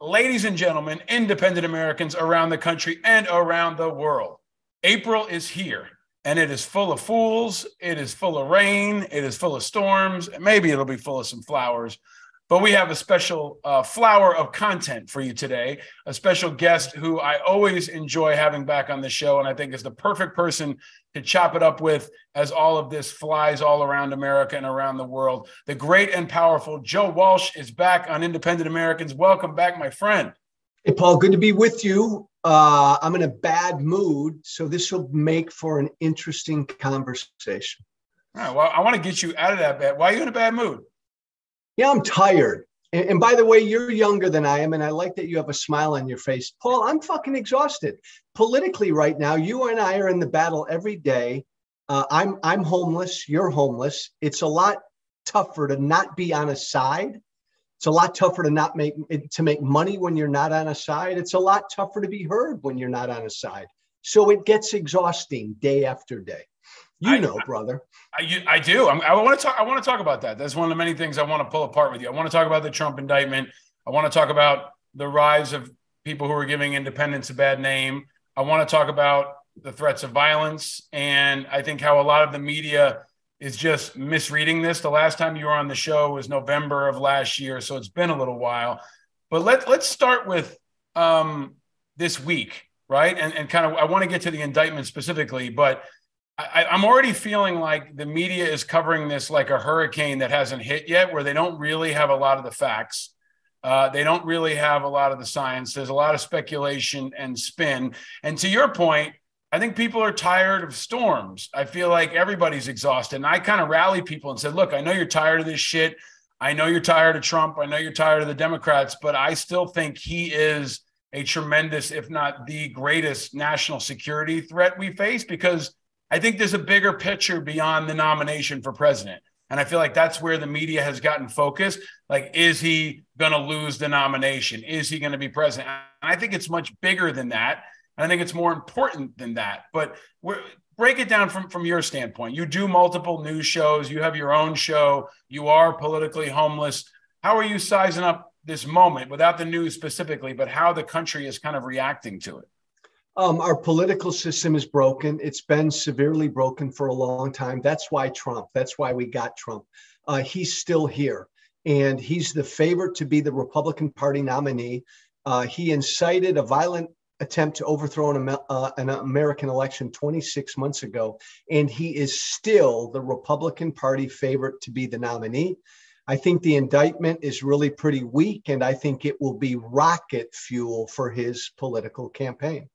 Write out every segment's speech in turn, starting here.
ladies and gentlemen, independent Americans around the country and around the world. April is here, and it is full of fools. It is full of rain. It is full of storms. Maybe it'll be full of some flowers. But we have a special flower of content for you today, a special guest who I always enjoy having back on the show, and I think is the perfect person to chop it up with as all of this flies all around America and around the world. The great and powerful Joe Walsh is back on Independent Americans. Welcome back, my friend. Hey, Paul, good to be with you. I'm in a bad mood, so this will make for an interesting conversation. All right, well, I want to get you out of that bad. Why are you in a bad mood? Yeah, I'm tired. And by the way, you're younger than I am, and I like that you have a smile on your face. Paul, I'm fucking exhausted. Politically right now, you and I are in the battle every day. I'm homeless. You're homeless. It's a lot tougher to not be on a side. It's a lot tougher to make money when you're not on a side. It's a lot tougher to be heard when you're not on a side. So it gets exhausting day after day. Brother. I do. I want to talk about that. That's one of the many things I want to pull apart with you. I want to talk about the Trump indictment. I want to talk about the rise of people who are giving independence a bad name. I want to talk about the threats of violence. And I think how a lot of the media is just misreading this. The last time you were on the show was November of last year. So it's been a little while. But let's start with this week, right? And kind of, I want to get to the indictment specifically, but I'm already feeling like the media is covering this like a hurricane that hasn't hit yet, where they don't really have a lot of the facts. They don't really have a lot of the science. There's a lot of speculation and spin. And to your point, I think people are tired of storms. I feel like everybody's exhausted. And I kind of rally people and said, look, I know you're tired of this shit. I know you're tired of Trump. I know you're tired of the Democrats, but I still think he is a tremendous, if not the greatest national security threat we face, because I think there's a bigger picture beyond the nomination for president. And I feel like that's where the media has gotten focused. Like, is he going to lose the nomination? Is he going to be president? And I think it's much bigger than that. And I think it's more important than that. But break it down from your standpoint. You do multiple news shows. You have your own show. You are politically homeless. How are you sizing up this moment, without the news specifically, but how the country is kind of reacting to it? Our political system is broken. It's been severely broken for a long time. That's why we got Trump. He's still here, and he's the favorite to be the Republican Party nominee. He incited a violent attempt to overthrow an American election 26 months ago, and he is still the Republican Party favorite to be the nominee. I think the indictment is really pretty weak, and I think it will be rocket fuel for his political campaign.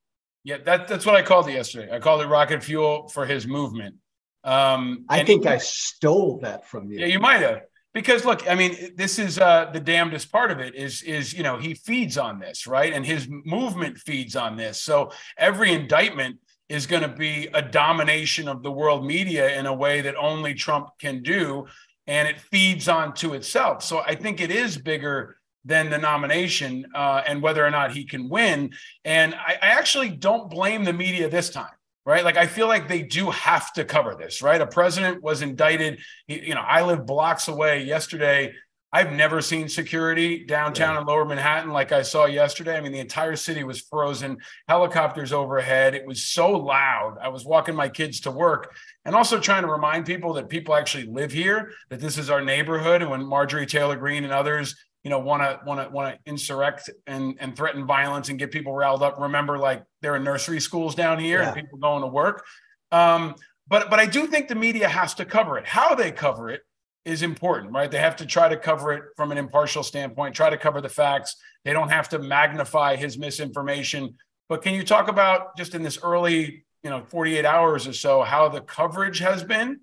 Yeah, that's what I called it yesterday. I called it rocket fuel for his movement. I think I stole that from you. Yeah, you might have. Because look, I mean, this is the damnedest part of it is he feeds on this, right? And his movement feeds on this. So every indictment is going to be a domination of the world media in a way that only Trump can do. And it feeds onto itself. So I think it is bigger than the nomination and whether or not he can win. And I actually don't blame the media this time, right? Like, I feel like they do have to cover this, right? A president was indicted. I live blocks away. Yesterday, I've never seen security downtown in Lower Manhattan like I saw yesterday. I mean, the entire city was frozen, helicopters overhead. It was so loud. I was walking my kids to work and also trying to remind people that people actually live here, that this is our neighborhood. And when Marjorie Taylor Greene and others want to insurrect and threaten violence and get people riled up. Remember, like, there are nursery schools down here and people going to work. But I do think the media has to cover it. How they cover it is important, right? They have to try to cover it from an impartial standpoint, try to cover the facts. They don't have to magnify his misinformation. But can you talk about, just in this early, 48 hours or so, how the coverage has been?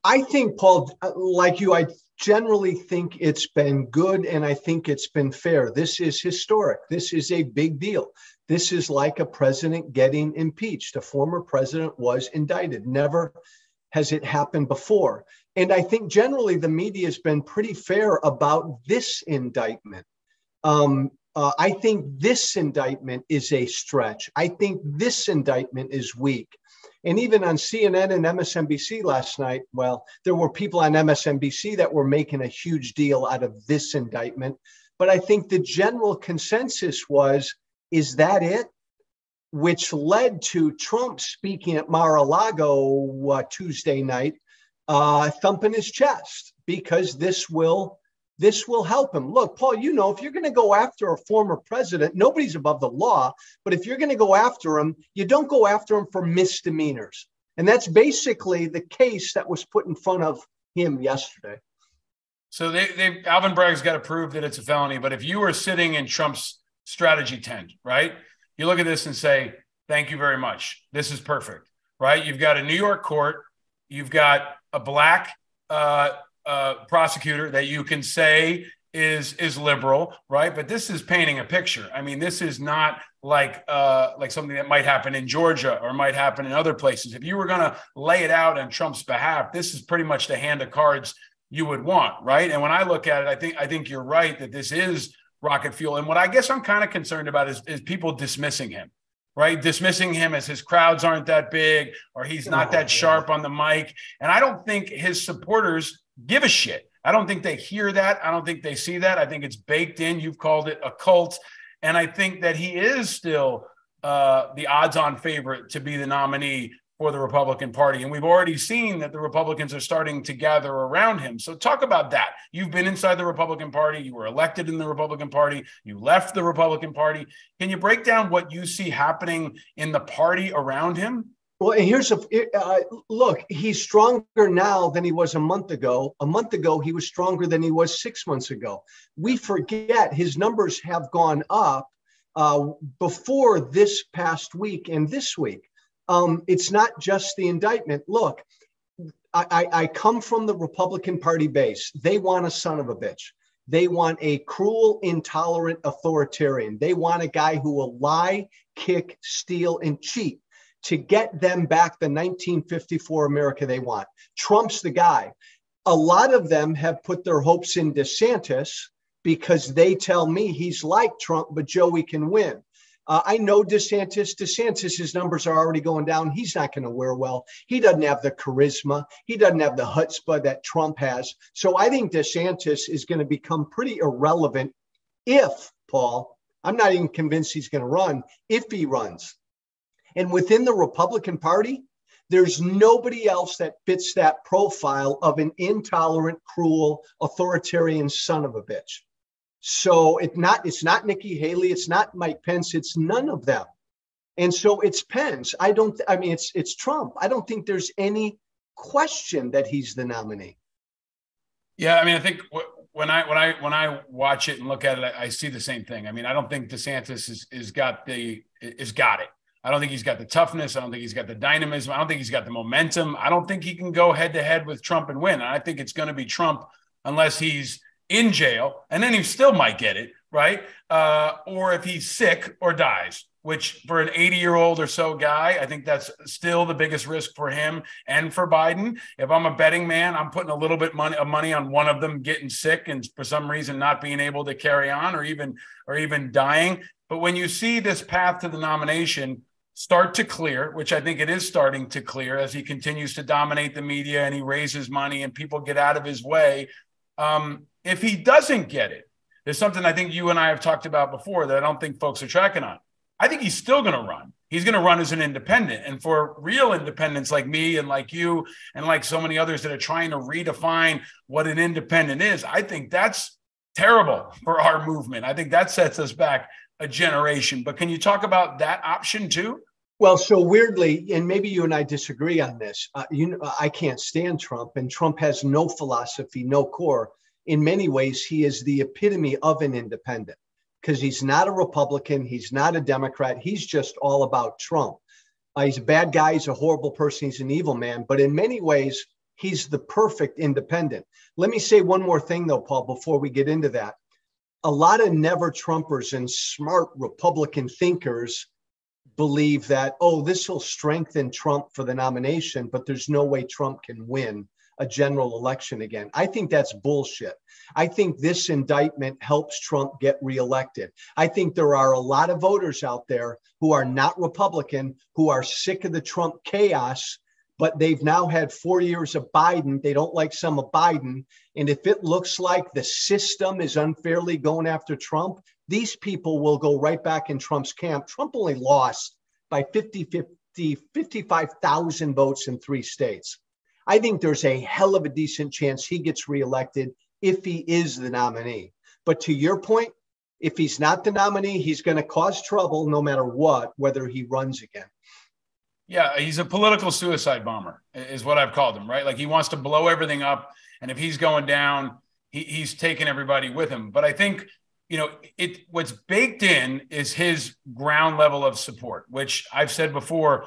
I think, Paul, like you, I generally think it's been good, and I think it's been fair. This is historic. This is a big deal. This is like a president getting impeached. A former president was indicted. Never has it happened before. And I think generally the media has been pretty fair about this indictment. I think this indictment is a stretch. I think this indictment is weak. And even on CNN and MSNBC last night, well, there were people on MSNBC that were making a huge deal out of this indictment. But I think the general consensus was, is that it? Which led to Trump speaking at Mar-a-Lago Tuesday night, thumping his chest, because this will help him. Look, Paul, if you're going to go after a former president, nobody's above the law. But if you're going to go after him, you don't go after him for misdemeanors. And that's basically the case that was put in front of him yesterday. So Alvin Bragg's got to prove that it's a felony. But if you were sitting in Trump's strategy tent, right, you look at this and say, thank you very much. This is perfect, right? You've got a New York court. You've got a black prosecutor that you can say is liberal, right? But this is painting a picture. I mean, this is not like something that might happen in Georgia or might happen in other places. If you were going to lay it out on Trump's behalf, this is pretty much the hand of cards you would want, right? And when I look at it, I think you're right that this is rocket fuel. And what I guess I'm kind of concerned about is people dismissing him, right? Dismissing him as his crowds aren't that big or he's not that sharp on the mic. And I don't think his supporters give a shit. I don't think they hear that. I don't think they see that. I think it's baked in. You've called it a cult. And I think that he is still the odds-on favorite to be the nominee for the Republican Party. And we've already seen that the Republicans are starting to gather around him. So talk about that. You've been inside the Republican Party. You were elected in the Republican Party. You left the Republican Party. Can you break down what you see happening in the party around him? Well, and look, he's stronger now than he was a month ago. A month ago, he was stronger than he was 6 months ago. We forget his numbers have gone up before this past week and this week. It's not just the indictment. Look, I come from the Republican Party base. They want a son of a bitch. They want a cruel, intolerant authoritarian. They want a guy who will lie, kick, steal, and cheat to get them back the 1954 America they want. Trump's the guy. A lot of them have put their hopes in DeSantis because they tell me he's like Trump, but Joey can win. I know DeSantis' numbers are already going down. He's not going to wear well. He doesn't have the charisma. He doesn't have the chutzpah that Trump has. So I think DeSantis is going to become pretty irrelevant if, Paul, I'm not even convinced he's going to run, if he runs. And within the Republican Party, there's nobody else that fits that profile of an intolerant, cruel, authoritarian son of a bitch. So it's not Nikki Haley, it's not Mike Pence, it's none of them. And so it's Pence. It's Trump. I don't think there's any question that he's the nominee. Yeah, I mean, I think when I watch it and look at it, I see the same thing. I mean, I don't think DeSantis is got it. I don't think he's got the toughness. I don't think he's got the dynamism. I don't think he's got the momentum. I don't think he can go head to head with Trump and win. And I think it's going to be Trump unless he's in jail, and then he still might get it, right? Or if he's sick or dies, which for an 80-year-old or so guy, I think that's still the biggest risk for him and for Biden. If I'm a betting man, I'm putting a little bit of money on one of them getting sick and for some reason not being able to carry on or even dying. But when you see this path to the nomination start to clear, which I think it is starting to clear as he continues to dominate the media and he raises money and people get out of his way, if he doesn't get it, there's something I think you and I have talked about before that I don't think folks are tracking on. I think he's still going to run. He's going to run as an independent. And for real independents like me and like you and like so many others that are trying to redefine what an independent is, I think that's terrible for our movement. I think that sets us back a generation. But can you talk about that option too? Well, so weirdly, and maybe you and I disagree on this, I can't stand Trump, and Trump has no philosophy, no core. In many ways, he is the epitome of an independent because he's not a Republican. He's not a Democrat. He's just all about Trump. He's a bad guy. He's a horrible person. He's an evil man. But in many ways, he's the perfect independent. Let me say one more thing, though, Paul, before we get into that. A lot of never Trumpers and smart Republican thinkers believe that, this will strengthen Trump for the nomination, but there's no way Trump can win a general election again. I think that's bullshit. I think this indictment helps Trump get reelected. I think there are a lot of voters out there who are not Republican, who are sick of the Trump chaos but they've now had 4 years of Biden. They don't like some of Biden. And if it looks like the system is unfairly going after Trump, these people will go right back in Trump's camp. Trump only lost by 55,000 votes in 3 states. I think there's a hell of a decent chance he gets reelected if he is the nominee. But to your point, if he's not the nominee, he's going to cause trouble no matter what, whether he runs again. Yeah, he's a political suicide bomber is what I've called him, right? Like he wants to blow everything up. And if he's going down, he's taking everybody with him. But I think, what's baked in is his ground level of support, which I've said before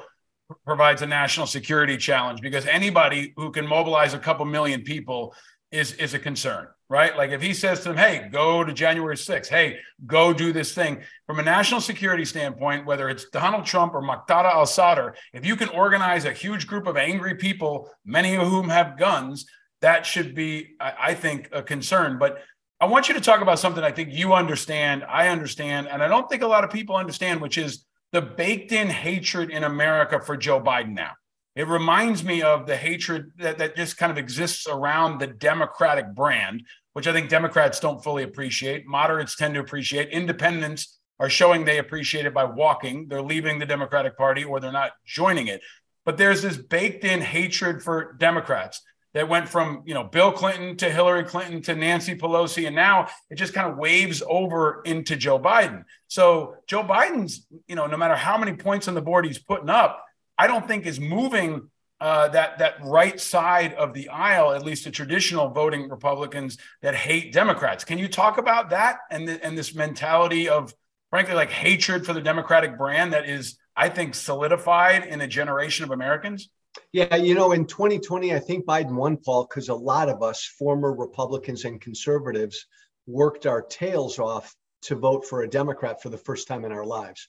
provides a national security challenge, because anybody who can mobilize a couple million people is a concern, right? Like if he says to them, hey, go to January 6th, hey, go do this thing. From a national security standpoint, whether it's Donald Trump or Muqtada al-Sadr, if you can organize a huge group of angry people, many of whom have guns, that should be, I think, a concern. But I want you to talk about something I think you understand, I understand, and I don't think a lot of people understand, which is the baked in hatred in America for Joe Biden now. It reminds me of the hatred that just kind of exists around the Democratic brand, which I think Democrats don't fully appreciate. Moderates tend to appreciate. Independents are showing they appreciate it by walking. They're leaving the Democratic Party or they're not joining it. But there's this baked in hatred for Democrats that went from, Bill Clinton to Hillary Clinton to Nancy Pelosi. And now it just kind of waves over into Joe Biden. So Joe Biden's, no matter how many points on the board he's putting up, I don't think is moving that right side of the aisle, at least the traditional voting Republicans that hate Democrats. Can you talk about that and this mentality of, frankly, like hatred for the Democratic brand that is, I think, solidified in a generation of Americans? Yeah, in 2020, I think Biden won, Paul, because a lot of us, former Republicans and conservatives, worked our tails off to vote for a Democrat for the first time in our lives.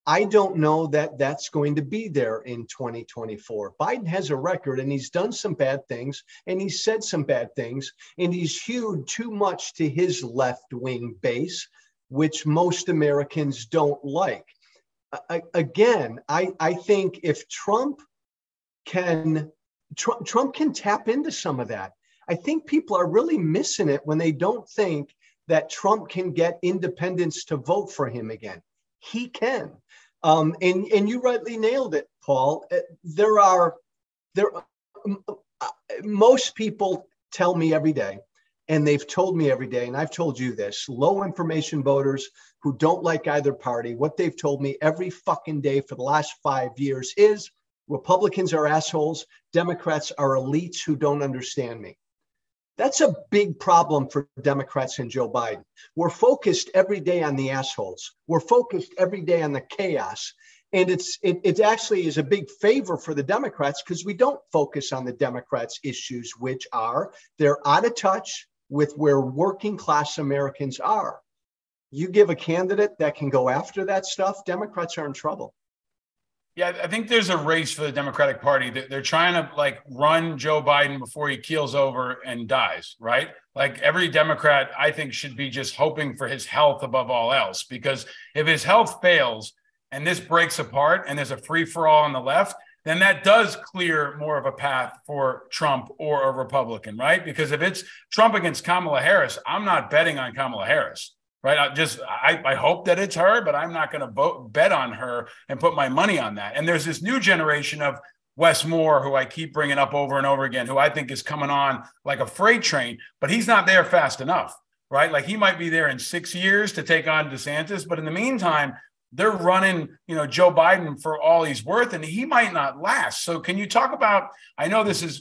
I don't know that that's going to be there in 2024. Biden has a record and he's done some bad things and he's said some bad things and he's hewed too much to his left-wing base, which most Americans don't like. Again, I think if Trump can tap into some of that. I think people are really missing it when they don't think that Trump can get independents to vote for him again. He can. And you rightly nailed it, Paul. Most people tell me every day, and they've told me every day, and I've told you this, low information voters who don't like either party, what they've told me every fucking day for the last 5 years is Republicans are assholes, Democrats are elites who don't understand me. That's a big problem for Democrats and Joe Biden. We're focused every day on the assholes. We're focused every day on the chaos. And it actually is a big favor for the Democrats because we don't focus on the Democrats' issues, which are they're out of touch with where working class Americans are. You give a candidate that can go after that stuff, Democrats are in trouble. Yeah, I think there's a race for the Democratic Party. They're trying to run Joe Biden before he keels over and dies, right? Like every Democrat, I think, should be just hoping for his health above all else, because if his health fails and this breaks apart and there's a free for all on the left, then that does clear more of a path for Trump or a Republican, right? Because if it's Trump against Kamala Harris, I'm not betting on Kamala Harris. Right. I hope that it's her, but I'm not going to bet on her and put my money on that. And there's this new generation of Wes Moore, who I keep bringing up over and over again, who I think is coming on like a freight train, but he's not there fast enough. Right. Like he might be there in 6 years to take on DeSantis. But in the meantime, they're running, Joe Biden for all he's worth, and he might not last. So can you talk about, I know this is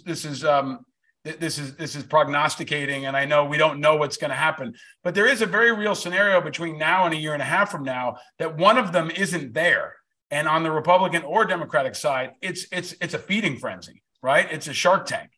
prognosticating, and I know we don't know what's going to happen, but there is a very real scenario between now and a year and a half from now that one of them isn't there. And on the Republican or Democratic side, it's a feeding frenzy, right? It's a Shark Tank.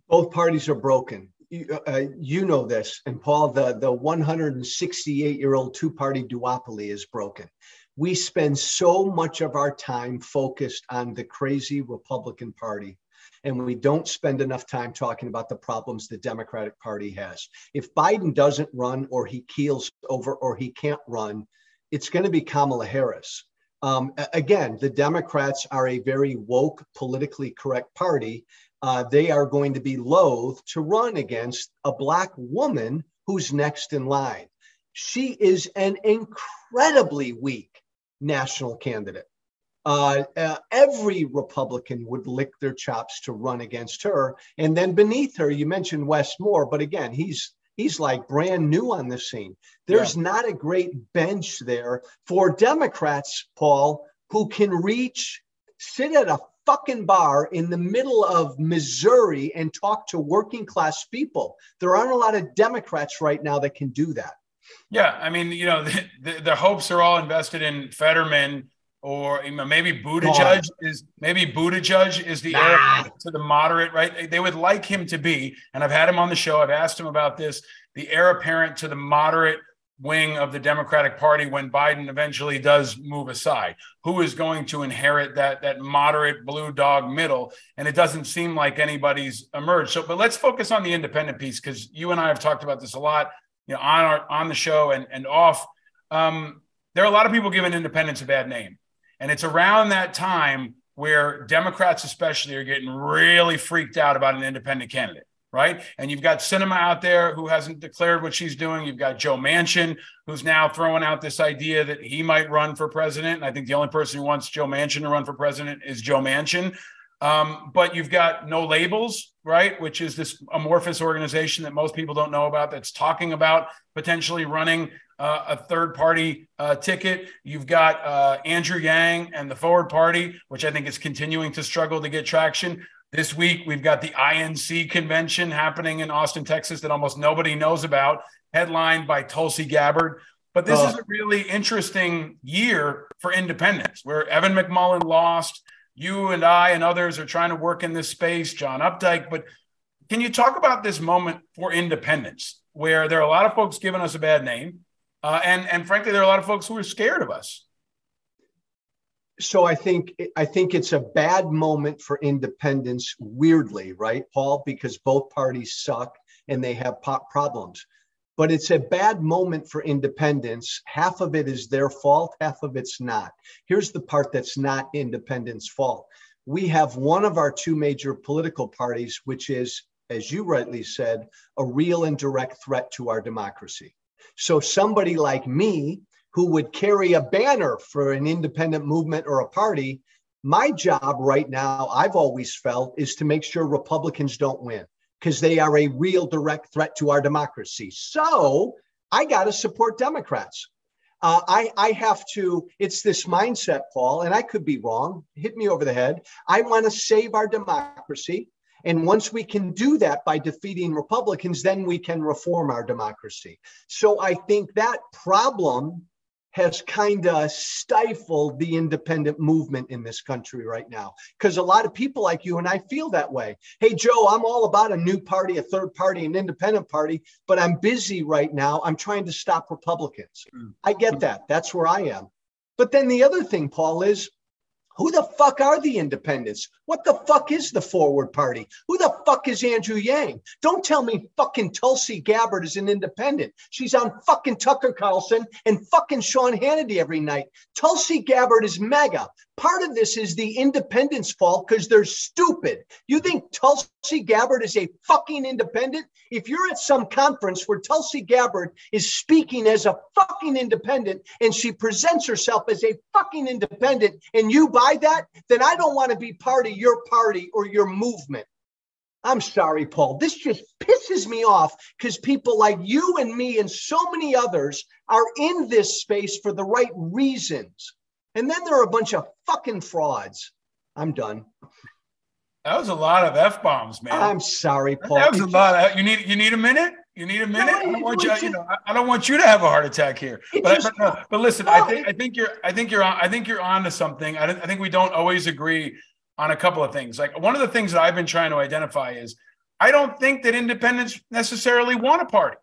Both parties are broken. You know this. And Paul, the 168-year-old two-party duopoly is broken. We spend so much of our time focused on the crazy Republican Party, and we don't spend enough time talking about the problems the Democratic Party has. If Biden doesn't run or he keels over or he can't run, it's going to be Kamala Harris. Again, the Democrats are a very woke, politically correct party. They are going to be loath to run against a Black woman who's next in line. She is an incredibly weak national candidate. Every Republican would lick their chops to run against her. And then beneath her, you mentioned Wes Moore, but again, he's like brand new on the scene. There's not a great bench there for Democrats, Paul, who can sit at a fucking bar in the middle of Missouri and talk to working class people. There aren't a lot of Democrats right now that can do that. Yeah, I mean, the hopes are all invested in Fetterman, or maybe Buttigieg is the heir to the moderate, right? They would like him to be, and I've had him on the show. I've asked him about this, the heir apparent to the moderate wing of the Democratic Party when Biden eventually does move aside. Who is going to inherit that moderate blue dog middle? And it doesn't seem like anybody's emerged. So, but let's focus on the independent piece, because you and I have talked about this a lot, on the show and off. There are a lot of people giving independents a bad name. And it's around that time where Democrats especially are getting really freaked out about an independent candidate, right? And you've got Sinema out there who hasn't declared what she's doing. You've got Joe Manchin, who's now throwing out this idea that he might run for president. And I think the only person who wants Joe Manchin to run for president is Joe Manchin. But you've got No Labels, right, which is this amorphous organization that most people don't know about that's talking about potentially running a third-party ticket. You've got Andrew Yang and the Forward Party, which I think is continuing to struggle to get traction. This week, we've got the INC convention happening in Austin, Texas, that almost nobody knows about, headlined by Tulsi Gabbard. But this is a really interesting year for independents, where Evan McMullin lost. You and I and others are trying to work in this space, John Updike. But can you talk about this moment for independents, where there are a lot of folks giving us a bad name, and frankly, there are a lot of folks who are scared of us? So I think it's a bad moment for independents, weirdly, right, Paul? Because both parties suck and they have problems. But it's a bad moment for independents. Half of it is their fault, half of it's not. Here's the part that's not independents' fault. We have one of our two major political parties, which is, as you rightly said, a real and direct threat to our democracy. So somebody like me, who would carry a banner for an independent movement or a party, my job right now, I've always felt, is to make sure Republicans don't win, because they are a real direct threat to our democracy. So I got to support Democrats. I have to, it's this mindset, Paul, and I could be wrong, hit me over the head. I want to save our democracy. And once we can do that by defeating Republicans, then we can reform our democracy. So I think that problem has kind of stifled the independent movement in this country right now, because a lot of people like you and I feel that way. Hey, Joe, I'm all about a new party, a third party, an independent party, but I'm busy right now. I'm trying to stop Republicans. I get that. That's where I am. But then the other thing, Paul, is who the fuck are the independents? What the fuck is the Forward Party? Who the fuck is Andrew Yang? Don't tell me fucking Tulsi Gabbard is an independent. She's on fucking Tucker Carlson and fucking Sean Hannity every night. Tulsi Gabbard is mega. Part of this is the independents' fault because they're stupid. You think Tulsi Gabbard is a fucking independent? If you're at some conference where Tulsi Gabbard is speaking as a fucking independent and she presents herself as a fucking independent and you buy that, then I don't want to be part of your party or your movement. I'm sorry, Paul. This just pisses me off because people like you and me and so many others are in this space for the right reasons. And then there are a bunch of fucking frauds. I'm done. That was a lot of F-bombs, man. I'm sorry, Paul. That was a lot. You need a minute? You need a minute? No, I don't want you to have a heart attack here. But listen, I think you're on to something. I think we don't always agree on a couple of things. Like, one of the things that I've been trying to identify is I don't think that independents necessarily want a party.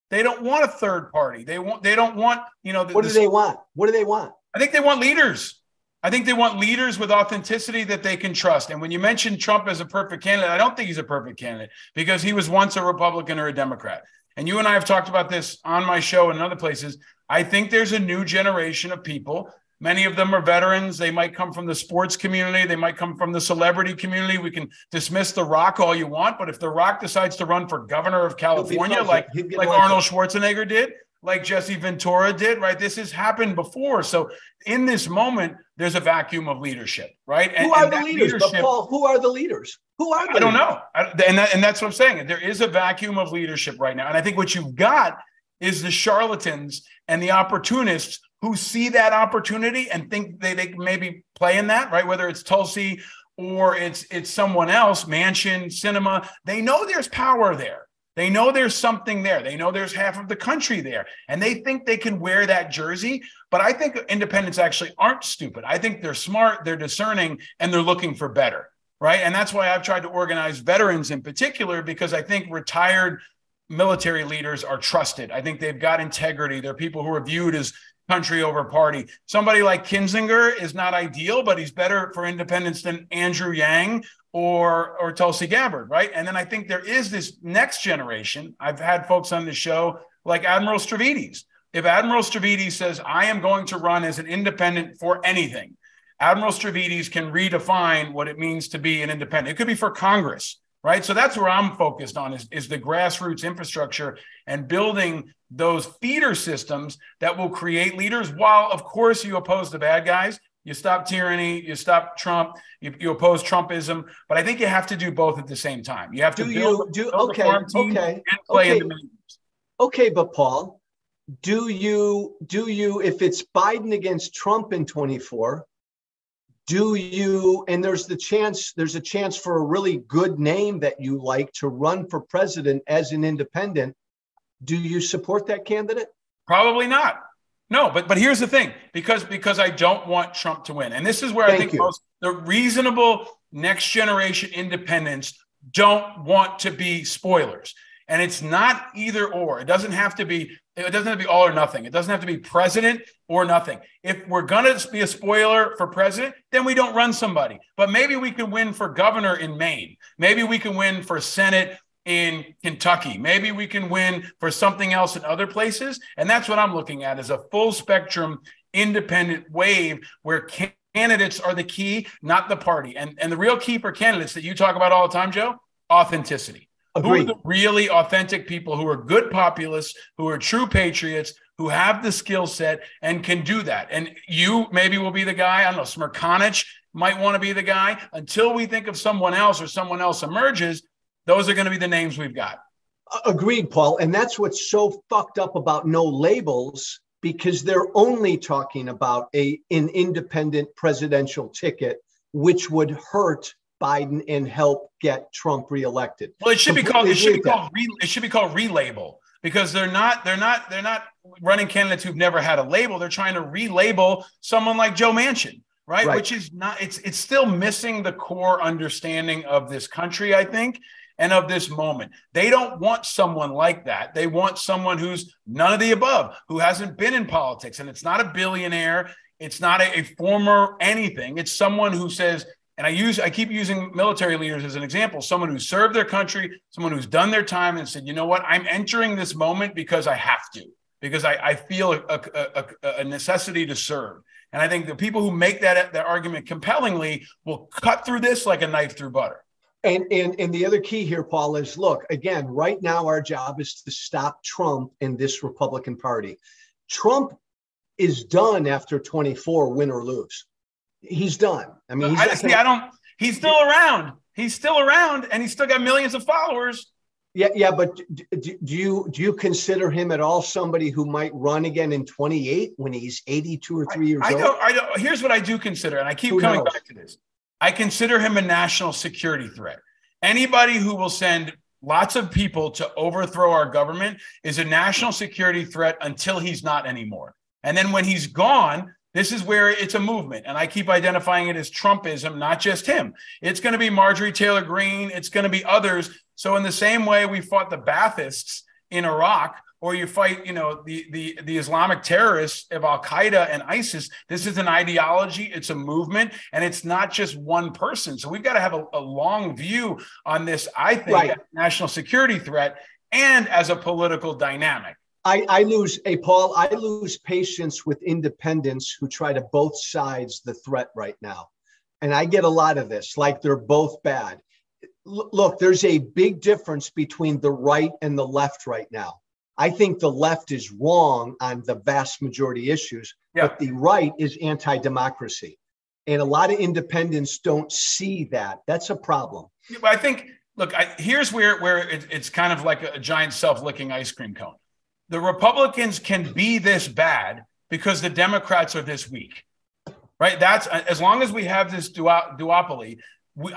They don't want a third party. They don't want, what do they want? What do they want? I think they want leaders. I think they want leaders with authenticity that they can trust. And when you mention Trump as a perfect candidate, I don't think he's a perfect candidate because he was once a Republican or a Democrat. And you and I have talked about this on my show and in other places. I think there's a new generation of people Many of them are veterans. They might come from the sports community. They might come from the celebrity community. We can dismiss The Rock all you want, but if The Rock decides to run for governor of California, like Arnold Schwarzenegger did, like Jesse Ventura did, right? This has happened before. So in this moment, there's a vacuum of leadership, right? Who are the leaders? But Paul, who are the leaders? Who are the I don't know. And that's what I'm saying. There is a vacuum of leadership right now. And I think what you've got is the charlatans and the opportunists who see that opportunity and think they maybe play in that, right? Whether it's Tulsi or it's someone else, Manchin, Sinema, they know there's power there. They know there's something there. They know there's half of the country there. And they think they can wear that jersey. But I think independents actually aren't stupid. I think they're smart, they're discerning, and they're looking for better, right? And that's why I've tried to organize veterans in particular, because I think retired military leaders are trusted. I think they've got integrity. They're people who are viewed as country over party. Somebody like Kinzinger is not ideal, but he's better for independence than Andrew Yang or Tulsi Gabbard, right? And then I think there is this next generation. I've had folks on the show like Admiral Stavridis. If Admiral Stavridis says, I am going to run as an independent for anything, Admiral Stavridis can redefine what it means to be an independent. It could be for Congress, right? So that's where I'm focused on is the grassroots infrastructure and building those feeder systems that will create leaders while, of course, you oppose the bad guys. You stop tyranny, you stop Trump, you oppose Trumpism. But I think you have to do both at the same time. You have to build a farm team and play in the middle. Okay, but Paul, do you, if it's Biden against Trump in 24, and there's a chance for a really good name that you like to run for president as an independent, do you support that candidate? Probably not. No, but here's the thing, because I don't want Trump to win. And this is where I think the reasonable next generation independents don't want to be spoilers. And it's not either or. It doesn't have to be all or nothing. It doesn't have to be president or nothing. If we're going to be a spoiler for president, then we don't run somebody. But maybe we can win for governor in Maine. Maybe we can win for Senate in Kentucky. Maybe we can win for something else in other places. And that's what I'm looking at, is a full spectrum independent wave where candidates are the key, not the party. And the real key for candidates that you talk about all the time, Joe, authenticity. Agreed. Who are the really authentic people who are good populists, who are true patriots, who have the skill set and can do that. And you maybe will be the guy. I don't know, Smirkanich might want to be the guy. Until we think of someone else or someone else emerges, those are going to be the names we've got. Agreed, Paul. And that's what's so fucked up about no labels, because they're only talking about an independent presidential ticket, which would hurt Biden and help get Trump reelected. Well, it should be called relabel, because they're not running candidates who've never had a label. They're trying to relabel someone like Joe Manchin, right? Which is not, it's still missing the core understanding of this country, I think, and of this moment. They don't want someone like that. They want someone who's none of the above, who hasn't been in politics. And it's not a billionaire. It's not a former anything. It's someone who says, and I keep using military leaders as an example, someone who served their country, someone who's done their time and said, you know what, I'm entering this moment because I have to, because I feel a necessity to serve. And I think the people who make that argument compellingly will cut through this like a knife through butter. And the other key here, Paul, is look, again, right now our job is to stop Trump and this Republican Party. Trump is done after 24, win or lose. He's done. I mean, he's still around. He's still around, and he's still got millions of followers. Yeah. But do you consider him at all somebody who might run again in 28 when he's 82 or 3 years old? I don't. Here's what I do consider, and I keep coming back to this. I consider him a national security threat. Anybody who will send lots of people to overthrow our government is a national security threat until he's not anymore. And then when he's gone, this is where it's a movement. And I keep identifying it as Trumpism, not just him. It's going to be Marjorie Taylor Greene. It's going to be others. So in the same way we fought the Baathists in Iraq, or you fight, the Islamic terrorists of Al-Qaeda and ISIS, this is an ideology, it's a movement, and it's not just one person. So we've got to have a long view on this, I think, as a national security threat and as a political dynamic. I lose, hey, Paul, I lose patience with independents who try to both sides the threat right now. And I get a lot of this, like they're both bad. Look, there's a big difference between the right and the left right now. I think the left is wrong on the vast majority issues, Yeah. but the right is anti-democracy. And a lot of independents don't see that. That's a problem. But I think, look, here's where it's kind of like a giant self-licking ice cream cone. The Republicans can be this bad because the Democrats are this weak, right? That's as long as we have this duopoly.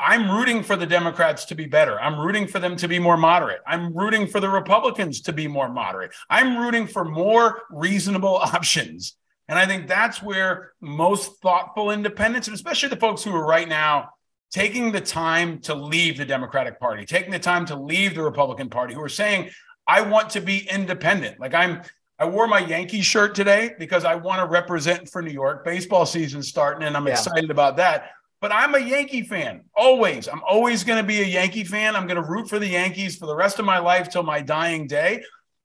I'm rooting for the Democrats to be better. I'm rooting for them to be more moderate. I'm rooting for the Republicans to be more moderate. I'm rooting for more reasonable options. And I think that's where most thoughtful independents, and especially the folks who are right now taking the time to leave the Democratic Party, taking the time to leave the Republican Party, who are saying, I want to be independent. Like I wore my Yankees shirt today because I want to represent for New York. Baseball season's starting, and I'm excited about that. But I'm a Yankee fan, always. I'm always going to be a Yankee fan. I'm going to root for the Yankees for the rest of my life till my dying day.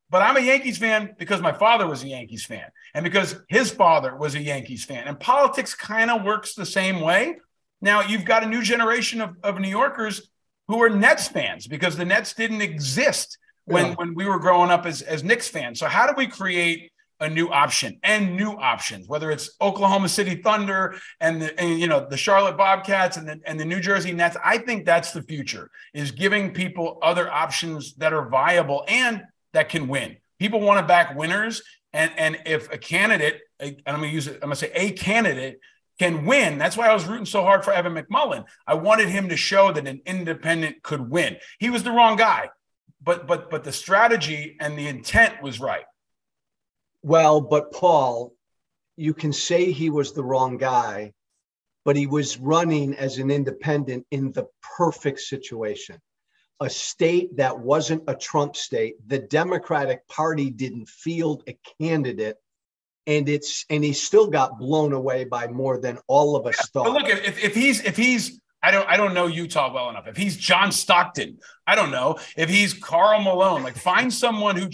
But I'm a Yankees fan because my father was a Yankees fan and because his father was a Yankees fan. And politics kind of works the same way. Now, you've got a new generation of New Yorkers who are Nets fans because the Nets didn't exist when we were growing up as Knicks fans. So how do we create a new option and new options, whether it's Oklahoma City Thunder and the Charlotte Bobcats and the New Jersey Nets? I think that's the future, is giving people other options that are viable and that can win. People want to back winners. And if a candidate, and I'm going to say a candidate can win. That's why I was rooting so hard for Evan McMullin. I wanted him to show that an independent could win. He was the wrong guy, but the strategy and the intent was right. Well, but Paul, you can say he was the wrong guy, but he was running as an independent in the perfect situation. A state that wasn't a Trump state. The Democratic Party didn't field a candidate, and he still got blown away by more than all of us thought. But look, if he's I don't know Utah well enough. If he's John Stockton, I don't know. If he's Karl Malone, like find someone who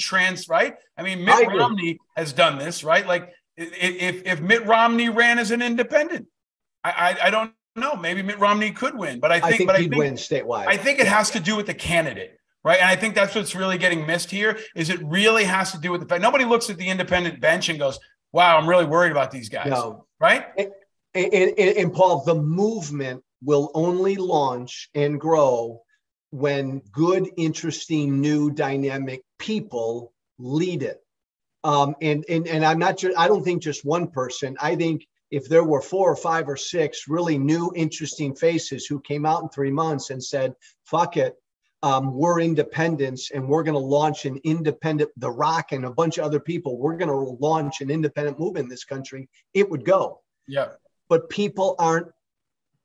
right? I mean, Mitt Romney has done this, right? Like if Mitt Romney ran as an independent, I don't know. Maybe Mitt Romney could win, but I think he'd win statewide. I think it has to do with the candidate, right? And I think that's what's really getting missed here. Is it really has to do with the fact nobody looks at the independent bench and goes, "Wow, I'm really worried about these guys," right? And Paul, the movement will only launch and grow when good, interesting, new, dynamic people lead it. And I'm not just, I don't think just one person. I think if there were 4 or 5 or 6 really new, interesting faces who came out in 3 months and said, fuck it, we're independents and we're going to launch an independent, The Rock and a bunch of other people, we're going to launch an independent movement in this country, it would go. Yeah. But people aren't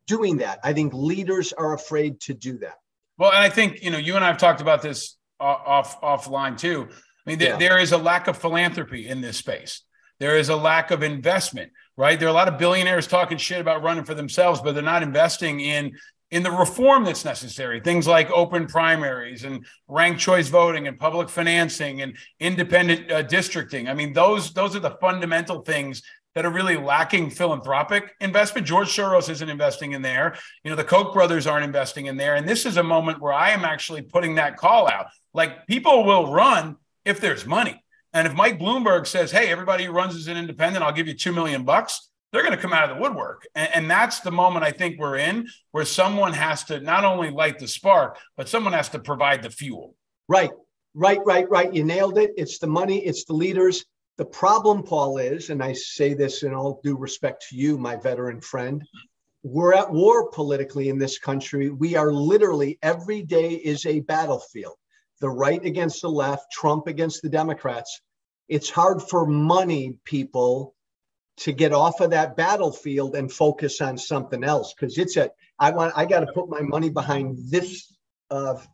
doing that. I think leaders are afraid to do that. Well, and I think, you and I have talked about this offline too. I mean, there is a lack of philanthropy in this space. There is a lack of investment, right? There are a lot of billionaires talking shit about running for themselves, but they're not investing in the reform that's necessary. Things like open primaries and ranked choice voting and public financing and independent districting. I mean, those are the fundamental things that are really lacking philanthropic investment. George Soros isn't investing in there. The Koch brothers aren't investing in there. And this is a moment where I am actually putting that call out. Like, people will run if there's money. And if Mike Bloomberg says, hey, everybody who runs as an independent, I'll give you $2 million, they're going to come out of the woodwork. And that's the moment I think we're in, where someone has to not only light the spark, but someone has to provide the fuel. Right. You nailed it. It's the money. It's the leaders. The problem, Paul, is, and I say this in all due respect to you, my veteran friend, we're at war politically in this country. We are literally, every day is a battlefield. The right against the left, Trump against the Democrats. It's hard for money people to get off of that battlefield and focus on something else, because I got to put my money behind this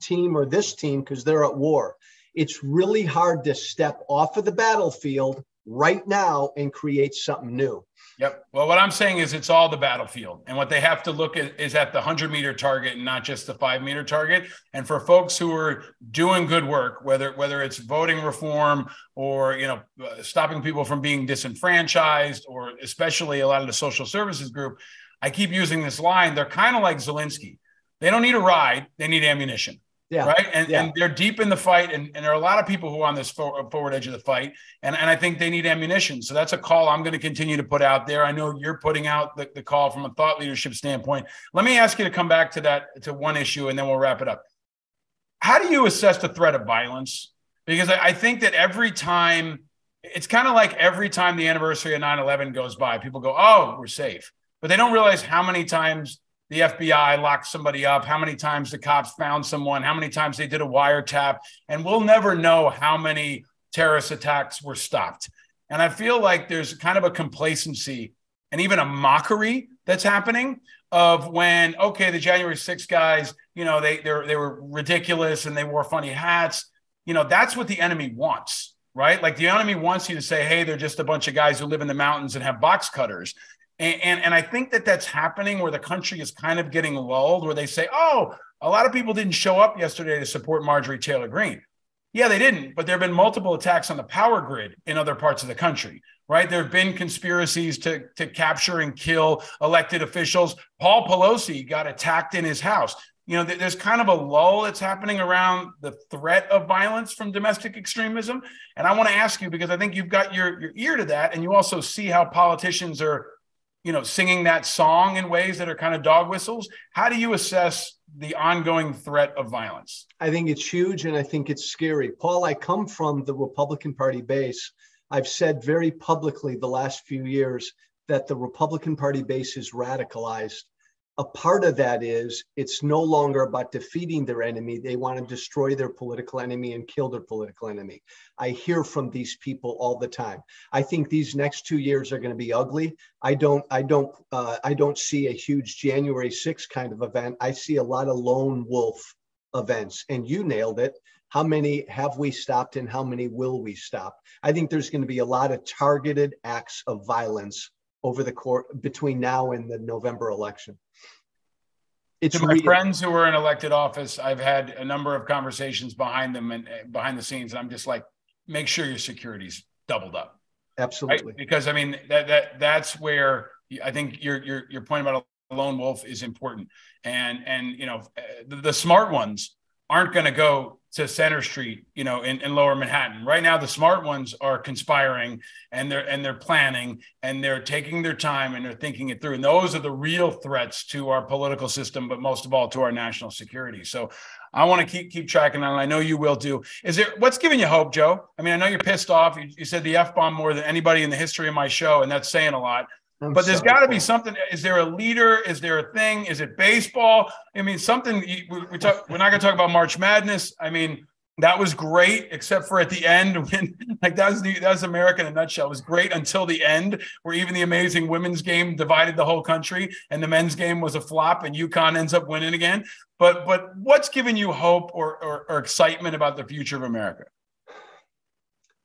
team or this team because they're at war. It's really hard to step off of the battlefield right now and create something new. Yep. Well, what I'm saying is it's all the battlefield. And what they have to look at is at the 100-meter target and not just the 5-meter target. And for folks who are doing good work, whether it's voting reform or, stopping people from being disenfranchised, or especially a lot of the social services group, I keep using this line. They're kind of like Zelensky. They don't need a ride. They need ammunition. Yeah. Right. And they're deep in the fight. And there are a lot of people who are on this forward edge of the fight. And I think they need ammunition. So that's a call I'm going to continue to put out there. I know you're putting out the call from a thought leadership standpoint. Let me ask you to come back to one issue, and then we'll wrap it up. How do you assess the threat of violence? Because I think that every time, it's kind of like every time the anniversary of 9/11 goes by, people go, oh, we're safe. But they don't realize how many times the FBI locked somebody up, how many times the cops found someone, how many times they did a wiretap, and we'll never know how many terrorist attacks were stopped. And I feel like there's kind of a complacency and even a mockery that's happening of when, okay, the January 6th guys, they were ridiculous and they wore funny hats. That's what the enemy wants, right? Like the enemy wants you to say, hey, they're just a bunch of guys who live in the mountains and have box cutters. And I think that's happening, where the country is kind of getting lulled, where they say, oh, a lot of people didn't show up yesterday to support Marjorie Taylor Greene. Yeah, they didn't. But there have been multiple attacks on the power grid in other parts of the country, right? There have been conspiracies to capture and kill elected officials. Paul Pelosi got attacked in his house. There's kind of a lull that's happening around the threat of violence from domestic extremism. And I want to ask you, because I think you've got your ear to that, and you also see how politicians are singing that song in ways that are kind of dog whistles. How do you assess the ongoing threat of violence? I think it's huge, and I think it's scary. Paul, I come from the Republican Party base. I've said very publicly the last few years that the Republican Party base is radicalized. A part of that is it's no longer about defeating their enemy. They want to destroy their political enemy and kill their political enemy. I hear from these people all the time. I think these next 2 years are going to be ugly. I don't see a huge January 6th kind of event. I see a lot of lone wolf events, and you nailed it. How many have we stopped, and how many will we stop? I think there's going to be a lot of targeted acts of violence over the course between now and the November election. To my friends who are in elected office, I've had a number of conversations behind them and behind the scenes. And I'm just like, make sure your security's doubled up. Absolutely. Right? Because I mean, that's where I think your point about a lone wolf is important. And the smart ones aren't going to go to Center Street, in Lower Manhattan. Right now, the smart ones are conspiring, and they're planning, and they're taking their time, and they're thinking it through. And those are the real threats to our political system, but most of all to our national security. So I want to keep tracking on, and I know you will do. What's giving you hope, Joe? I mean, I know you're pissed off. You said the F-bomb more than anybody in the history of my show, and that's saying a lot. But there's got to be something. Is there a leader? Is there a thing? Is it baseball? I mean, something. We're not going to talk about March Madness. I mean, that was great, except for at the end when, like, that was America in a nutshell. It was great until the end, where even the amazing women's game divided the whole country, and the men's game was a flop, and UConn ends up winning again. But what's giving you hope or excitement about the future of America?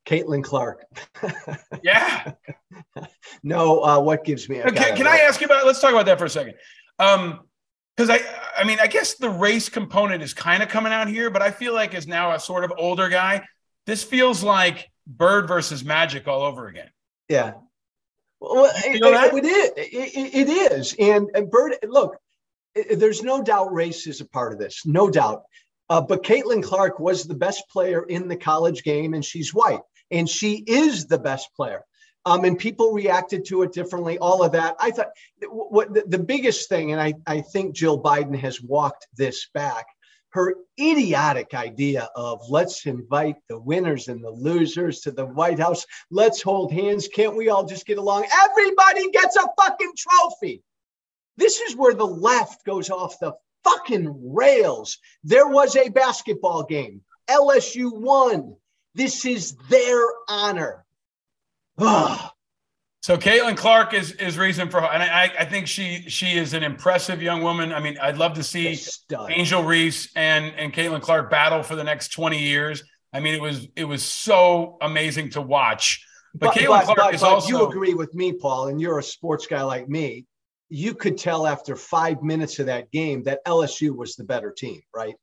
Caitlin Clark. Yeah. No, what gives me? Can I ask you about? Let's talk about that for a second. Because I mean, I guess the race component is kind of coming out here, but I feel like as now a sort of older guy, this feels like Bird versus Magic all over again. Yeah. Well, it is. And Bird, look, there's no doubt race is a part of this, no doubt. But Caitlin Clark was the best player in the college game, and she's white, and she is the best player. And people reacted to it differently, all of that. I thought what the biggest thing, and I think Jill Biden has walked this back, her idiotic idea of let's invite the winners and the losers to the White House. Let's hold hands. Can't we all just get along? Everybody gets a fucking trophy. This is where the left goes off the fucking rails. There was a basketball game. LSU won. This is their honor. So Caitlin Clark is reason for, and I think she is an impressive young woman. I mean, I'd love to see Angel Reese and Caitlin Clark battle for the next 20 years. I mean, it was so amazing to watch. But Caitlin Clark is also. You agree with me, Paul, and you're a sports guy like me. You could tell after 5 minutes of that game that LSU was the better team, right?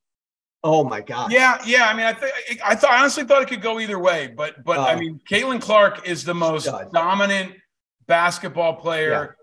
Oh my God. Yeah. I mean, I honestly thought it could go either way, but I mean, Caitlin Clark is the most dominant basketball player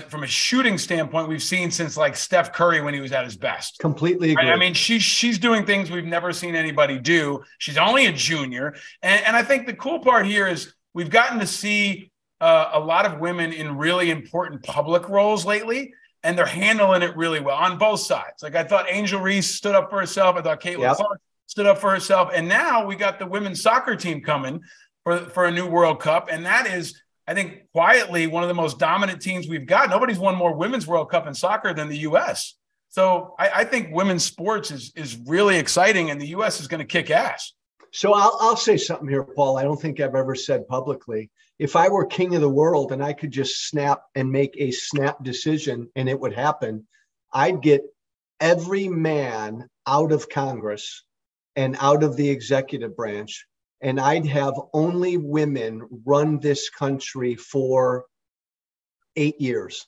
from a shooting standpoint we've seen since like Steph Curry when he was at his best. Completely agree. Right? I mean, she's doing things we've never seen anybody do. She's only a junior, and I think the cool part here is we've gotten to see a lot of women in really important public roles lately. And they're handling it really well on both sides. Like I thought Angel Reese stood up for herself. I thought Caitlin Clark stood up for herself. And now we got the women's soccer team coming for a new World Cup. And that is, I think, quietly one of the most dominant teams we've got. Nobody's won more women's World Cup in soccer than the U.S. So I think women's sports is really exciting, and the U.S. is going to kick ass. So I'll say something here, Paul. I don't think I've ever said publicly. If I were king of the world and I could just snap and make a snap decision and it would happen, I'd get every man out of Congress and out of the executive branch, and I'd have only women run this country for 8 years.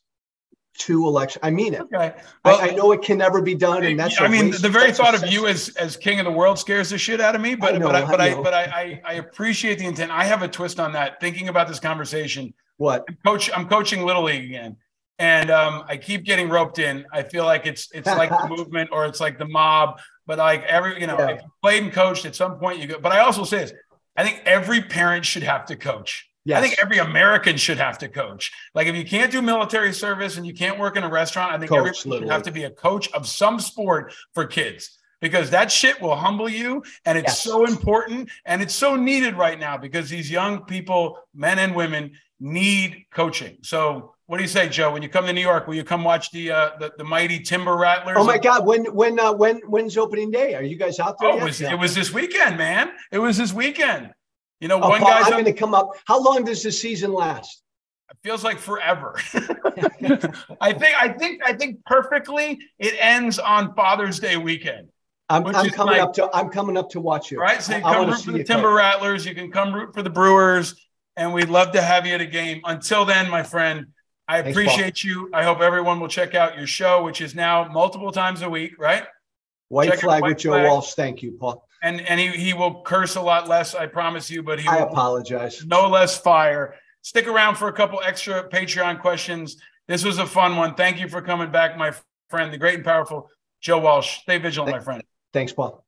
2 elections. I mean it. Okay. Well, I know it can never be done, and that's. I mean, the very thought of you as king of the world scares the shit out of me. But I appreciate the intent. I have a twist on that. Thinking about this conversation. What? I'm coaching Little League again, and I keep getting roped in. I feel like it's like the movement or it's like the mob. But like if you played and coached at some point, you go. But I also say this: I think every parent should have to coach. Yes. I think every American should have to coach. Like if you can't do military service and you can't work in a restaurant, I think everyone should have to be a coach of some sport for kids, because that shit will humble you. And it's so important. And it's so needed right now because these young people, men and women, need coaching. So what do you say, Joe? When you come to New York, will you come watch the mighty Timber Rattlers? Oh my God! When's opening day? Are you guys out there? It was this weekend, man. It was this weekend. One Paul, guy's going to come up. How long does the season last? It feels like forever. I think perfectly it ends on Father's Day weekend. I'm coming up to watch you. Right, so you come root for the Timber Rattlers. You can come root for the Brewers, and we'd love to have you at a game. Until then, my friend, I appreciate you. I hope everyone will check out your show, which is now multiple times a week. Right? White Flag with Joe Walsh. Thank you, Paul. And he will curse a lot less, I promise you, but I apologize. No less fire. Stick around for a couple extra Patreon questions. This was a fun one. Thank you for coming back, my friend, the great and powerful Joe Walsh. Stay vigilant, my friend. Thanks, Paul.